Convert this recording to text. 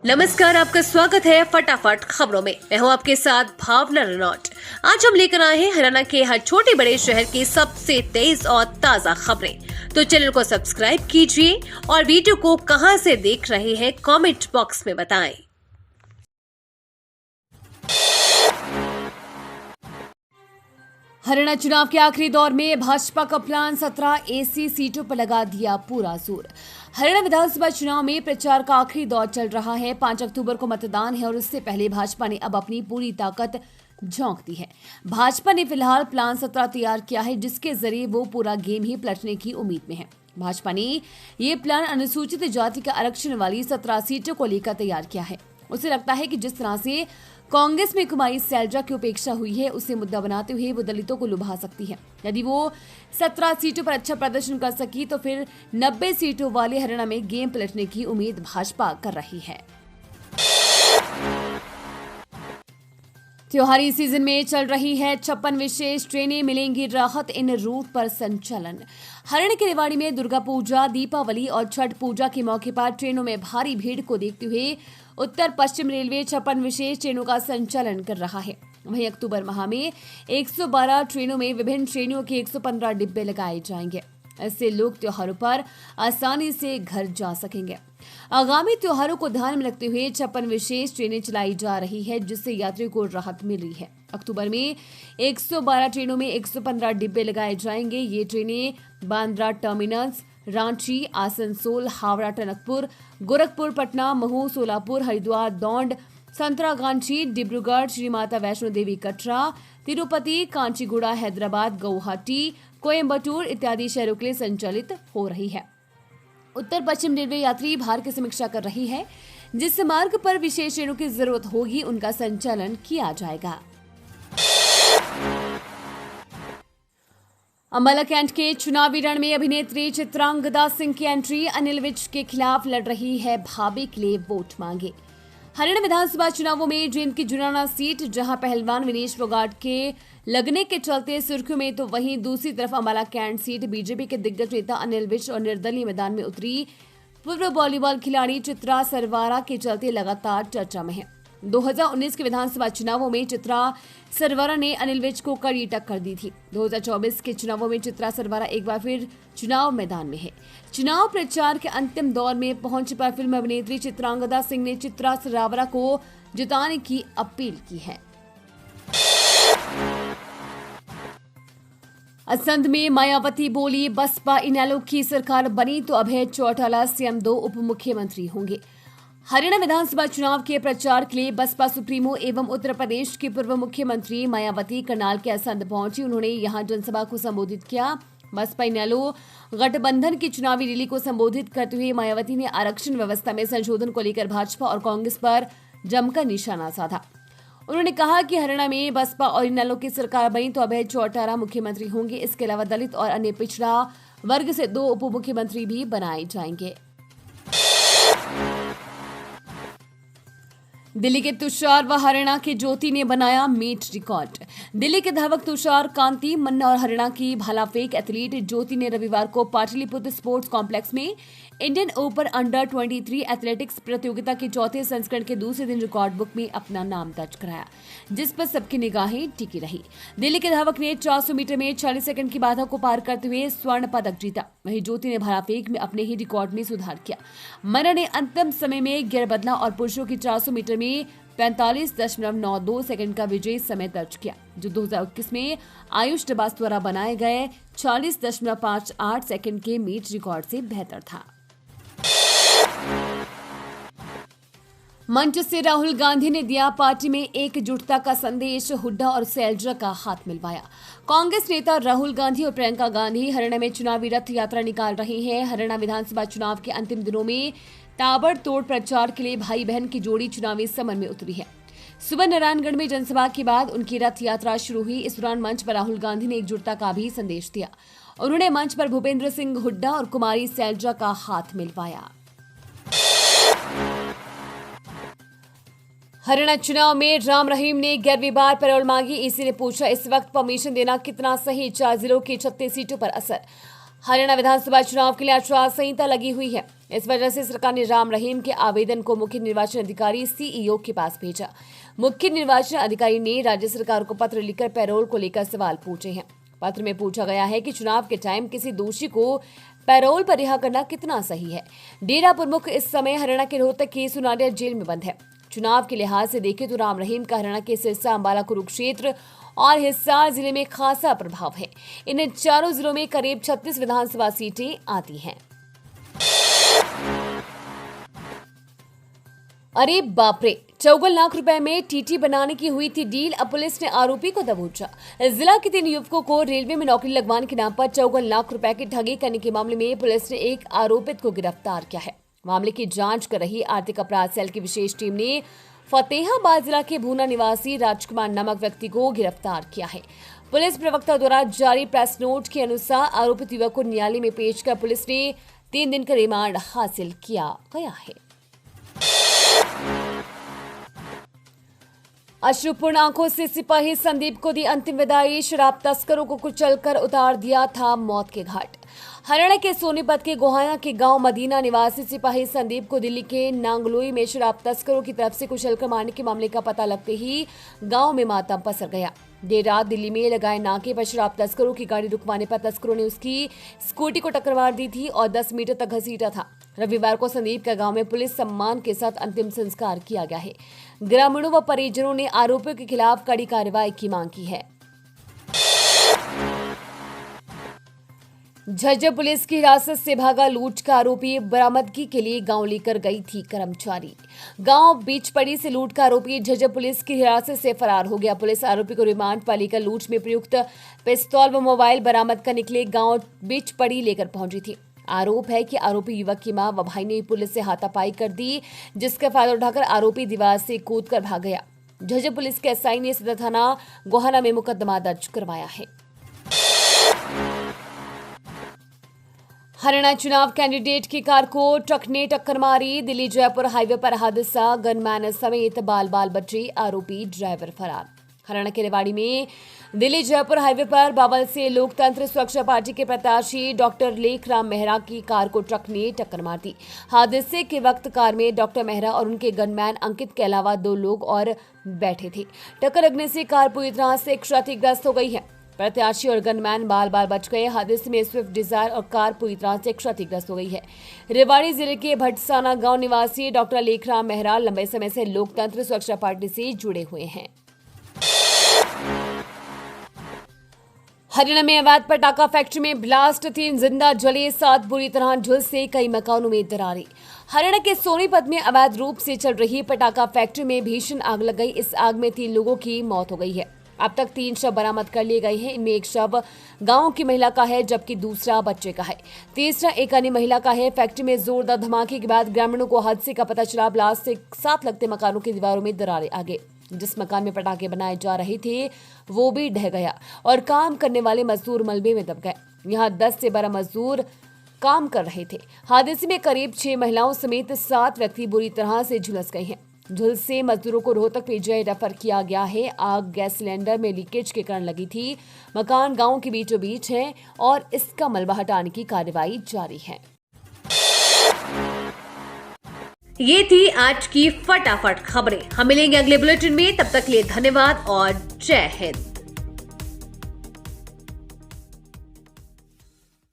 नमस्कार, आपका स्वागत है फटाफट खबरों में। मैं हूं आपके साथ भावना रनौट। आज हम लेकर आए हैं हरियाणा के हर छोटे बड़े शहर की सबसे तेज और ताजा खबरें। तो चैनल को सब्सक्राइब कीजिए और वीडियो को कहां से देख रहे हैं कमेंट बॉक्स में बताएं। हरियाणा चुनाव के आखिरी दौर में भाजपा का प्लान 17 एसी सीटों पर लगा दिया पूरा जोर। हरियाणा विधानसभा चुनाव में प्रचार का आखिरी दौर चल रहा है। 5 अक्टूबर को मतदान है और इससे पहले भाजपा ने अब अपनी पूरी ताकत झोंक दी है। भाजपा ने फिलहाल प्लान 17 तैयार किया है, जिसके जरिए वो पूरा गेम ही पलटने की उम्मीद में है। भाजपा ने ये प्लान अनुसूचित जाति का आरक्षण वाली 17 सीटों को लेकर तैयार किया है। उसे लगता है कि जिस तरह से कांग्रेस में कुमारी सैलजा की उपेक्षा हुई है, उसे मुद्दा बनाते हुए वो दलितों को लुभा सकती है। यदि वो 17 सीटों पर अच्छा प्रदर्शन कर सकी तो फिर 90 सीटों वाले हरियाणा में गेम पलटने की उम्मीद भाजपा कर रही है। त्योहारी सीजन में चल रही है 56 विशेष ट्रेनें, मिलेंगी राहत इन रूट पर संचालन। हरियाणा के रेवाड़ी में दुर्गा पूजा, दीपावली और छठ पूजा के मौके पर ट्रेनों में भारी भीड़ को देखते हुए उत्तर पश्चिम रेलवे 56 विशेष ट्रेनों का संचालन कर रहा है। वहीं अक्टूबर माह में 112 ट्रेनों में विभिन्न श्रेणियों के 115 डिब्बे लगाए जाएंगे। इससे लोग त्योहारों पर आसानी से घर जा सकेंगे। आगामी त्योहारों को ध्यान में रखते हुए 56 विशेष ट्रेनें चलाई जा रही है, जिससे यात्रियों को राहत मिल रही है। अक्टूबर में 112 ट्रेनों में 115 डिब्बे लगाए जाएंगे। ये ट्रेनें बांद्रा टर्मिनस, रांची, आसनसोल, हावड़ा टनकपुर, गोरखपुर, पटना, महू, सोलापुर, हरिद्वार, दौंड, संतरागाछी, डिब्रूगढ़, श्री माता वैष्णो देवी कटरा, तिरुपति, कांचीगुड़ा, हैदराबाद, गुवाहाटी, कोयम्बटूर इत्यादि शहरों के लिए संचालित हो रही है। उत्तर पश्चिम रेलवे यात्री भार की समीक्षा कर रही है। जिस मार्ग पर विशेष ट्रेनों की जरूरत होगी, उनका संचालन किया जाएगा। अंबाला कैंट के चुनावी रण में अभिनेत्री चित्रांगदा सिंह की एंट्री। अनिल विज के खिलाफ लड़ रही है, भाभी के लिए वोट मांगे। हरियाणा विधानसभा चुनावों में जींद की जुराना सीट, जहां पहलवान विनेश फोगाट के लगने के चलते सुर्खियों में, तो वहीं दूसरी तरफ अंबाला कैंट सीट बीजेपी के दिग्गज नेता अनिल विज और निर्दलीय मैदान में उतरी पूर्व वॉलीबॉल खिलाड़ी चित्रा सरवारा के चलते लगातार चर्चा में है। 2019 के विधानसभा चुनावों में चित्रा सरवारा ने अनिल विज को कड़ी टक्कर दी थी। 2024 के चुनावों में चित्रा सरवारा एक बार फिर चुनाव मैदान में है। चुनाव प्रचार के अंतिम दौर में पहुंच पर फिल्म अभिनेत्री चित्रांगदा सिंह ने चित्रा सरवारा को जिताने की अपील की है। असंध में मायावती बोली, बसपा इनेलो की सरकार बनी तो अभय चौटाला सीएम 2 उप मुख्यमंत्री होंगे। हरियाणा विधानसभा चुनाव के प्रचार के लिए बसपा सुप्रीमो एवं उत्तर प्रदेश की पूर्व मुख्यमंत्री मायावती करनाल के असंध पहुंची। उन्होंने यहां जनसभा को संबोधित किया। बसपा इनेलो गठबंधन की चुनावी रैली को संबोधित करते हुए मायावती ने आरक्षण व्यवस्था में संशोधन को लेकर भाजपा और कांग्रेस पर जमकर निशाना साधा। उन्होंने कहा कि हरियाणा में बसपा और इनेलो की सरकार बनी तो अभय चौटाला मुख्यमंत्री होंगे। इसके अलावा दलित और अन्य पिछड़ा वर्ग से 2 उप मुख्यमंत्री भी बनाए जाएंगे। दिल्ली के तुषार व हरियाणा की ज्योति ने बनाया मीट रिकॉर्ड। दिल्ली के धावक तुषार कांति मन्ना और हरियाणा की भाला फेंक एथलीट ज्योति ने रविवार को पाटलिपुत्र स्पोर्ट्स कॉम्प्लेक्स में इंडियन ओपन अंडर 23 एथलेटिक्स प्रतियोगिता के चौथे संस्करण के दूसरे दिन रिकॉर्ड बुक में अपना नाम दर्ज कराया, जिस पर सबकी निगाहें टिकी रही। दिल्ली के धावक ने 400 मीटर में 40 सेकंड की बाधा को पार करते हुए स्वर्ण पदक जीता। वहीं ज्योति ने भाला फेंक में अपने ही रिकॉर्ड में सुधार किया। मन्ना ने अंतिम समय में गियर बदला और पुरुषों की 400 मीटर में 45.92 सेकंड का विजयी समय दर्ज किया, जो 2021 में आयुष डबास द्वारा बनाए गए 40.58 सेकंड के मीट रिकॉर्ड से बेहतर था। मंच से राहुल गांधी ने दिया पार्टी में एकजुटता का संदेश। हुड्डा और सैलजा का हाथ मिलवाया। कांग्रेस नेता राहुल गांधी और प्रियंका गांधी हरियाणा में चुनावी रथ यात्रा निकाल रहे हैं। हरियाणा विधानसभा चुनाव के अंतिम दिनों में ताबड़तोड़ प्रचार के लिए भाई बहन की जोड़ी चुनावी समर में उतरी है। सुबह नारायणगढ़ में जनसभा के बाद उनकी रथ यात्रा शुरू हुई। इस दौरान मंच पर राहुल गांधी ने एकजुटता का भी संदेश दिया। उन्होंने मंच पर भूपेंद्र सिंह हुड्डा और कुमारी सैलजा का हाथ मिलवाया। हरियाणा चुनाव में राम रहीम ने ग्यारहवीं बार पैरोल मांगी। ईसी ने पूछा, इस वक्त परमिशन देना कितना सही? 4 जिलों की 36 सीटों पर असर। हरियाणा विधानसभा चुनाव के लिए आचार संहिता लगी हुई है। इस वजह से सरकार ने राम रहीम के आवेदन को मुख्य निर्वाचन अधिकारी सीईओ के पास भेजा। मुख्य निर्वाचन अधिकारी ने राज्य सरकार को पत्र लिखकर पैरोल को लेकर सवाल पूछे हैं। पत्र में पूछा गया है कि चुनाव के टाइम किसी दोषी को पैरोल पर रिहा करना कितना सही है। डेरा प्रमुख इस समय हरियाणा के रोहतक की सुनारिया जेल में बंद है। चुनाव के लिहाज से देखें तो राम रहीम का हरियाणा के सिरसा, अंबाला, कुरुक्षेत्र और हिसार जिले में खासा प्रभाव है। इन चारों जिलों में करीब 36 विधानसभा सीटें आती हैं। अरे बाप रे, 54 लाख रुपए में टीटी बनाने की हुई थी डील। अब पुलिस ने आरोपी को दबोचा। जिला के 3 युवकों को रेलवे में नौकरी लगवाने के नाम पर 54 लाख रुपए की ठगी करने के मामले में पुलिस ने एक आरोपित को गिरफ्तार किया है। मामले की जांच कर रही आर्थिक अपराध सेल की विशेष टीम ने फतेहाबाद जिला के भूना निवासी राजकुमार नामक व्यक्ति को गिरफ्तार किया है। पुलिस प्रवक्ता द्वारा जारी प्रेस नोट के अनुसार आरोपित युवक को न्यायालय में पेश कर पुलिस ने 3 दिन का रिमांड हासिल किया गया है। अश्रुपूर्ण आंखों से सिपाही संदीप को दी अंतिम विदाई। शराब तस्करों को कुचलकर उतार दिया था मौत के घाट। हरियाणा के सोनीपत के गोहाना के गांव मदीना निवासी सिपाही संदीप को दिल्ली के नांगलोई में शराब तस्करों की तरफ से कुचलकर मारने के मामले का पता लगते ही गांव में मातम पसर गया। देर रात दिल्ली में लगाए नाके पर शराब तस्करों की गाड़ी रुकवाने पर तस्करों ने उसकी स्कूटी को टक्कर मार दी थी और 10 मीटर तक घसीटा था। रविवार को संदीप का गांव में पुलिस सम्मान के साथ अंतिम संस्कार किया गया है। ग्रामीणों व परिजनों ने आरोपियों के खिलाफ कड़ी कार्रवाई की मांग की है। झज्जर पुलिस की हिरासत से भागा लूट का आरोपी। बरामदगी के लिए गांव लेकर गई थी कर्मचारी। गांव बीचपड़ी से लूट का आरोपी झज्जर पुलिस की हिरासत से फरार हो गया। पुलिस आरोपी को रिमांड पर लेकर लूट में प्रयुक्त पिस्तौल व मोबाइल बरामद करने के लिए गांव बीचपड़ी लेकर पहुंची थी। आरोप है कि आरोपी युवक की मां व भाई ने पुलिस से हाथापाई कर दी, जिसका फायदा उठाकर आरोपी दीवार से कूदकर भाग गया। झज्जर पुलिस के एसआई ने सदर थाना गोहाना में मुकदमा दर्ज करवाया है। हरियाणा चुनाव कैंडिडेट की कार को ट्रक ने टक्कर मारी। दिल्ली जयपुर हाईवे पर हादसा। गनमैन समेत बाल बचे, आरोपी ड्राइवर फरार। हरियाणा के रेवाड़ी में दिल्ली जयपुर हाईवे पर बावल से लोकतंत्र सुरक्षा पार्टी के प्रत्याशी डॉक्टर लेखराम मेहरा की कार को ट्रक ने टक्कर मार दी। हादसे के वक्त कार में डॉक्टर मेहरा और उनके गनमैन अंकित के अलावा 2 लोग और बैठे थे। टक्कर लगने से कार पूरी तरह से क्षतिग्रस्त हो गई है। प्रत्याशी और गनमैन बाल बच गए। हादसे में स्विफ्ट डिजायर और कार पूरी तरह से क्षतिग्रस्त हो गई है। रेवाड़ी जिले के भटसाना गांव निवासी डॉक्टर लेखराम मेहरा लंबे समय से लोकतंत्र सुरक्षा पार्टी से जुड़े हुए हैं। हरियाणा में अवैध पटाखा फैक्ट्री में ब्लास्ट, 3 जिंदा जले, 7 बुरी तरह झुलसे, कई मकानों में दरारें। हरियाणा के सोनीपत में अवैध रूप से चल रही पटाखा फैक्ट्री में भीषण आग लग गई। इस आग में 3 लोगों की मौत हो गई है। अब तक 3 शव बरामद कर लिए गए हैं। इनमें एक शव गांव की महिला का है, जबकि दूसरा बच्चे का है। तीसरा एक अन्य महिला का है। फैक्ट्री में जोरदार धमाके के बाद ग्रामीणों को हादसे का पता चला। ब्लास्ट से साथ लगते मकानों की दीवारों में दरारें आ गई। जिस मकान में पटाखे बनाए जा रहे थे वो भी ढह गया और काम करने वाले मजदूर मलबे में दब गए। यहाँ 10 से 12 मजदूर काम कर रहे थे। हादसे में करीब 6 महिलाओं समेत 7 व्यक्ति बुरी तरह से झुलस गए हैं। झुलसे मजदूरों को रोहतक पीजीआई रेफर किया गया है। आग गैस सिलेंडर में लीकेज के कारण लगी थी। मकान गांव के बीचों बीच है और इसका मलबा हटाने की कार्रवाई जारी है। ये थी आज की फटाफट खबरें। हम मिलेंगे अगले बुलेटिन में, तब तक के लिए धन्यवाद और जय हिंद।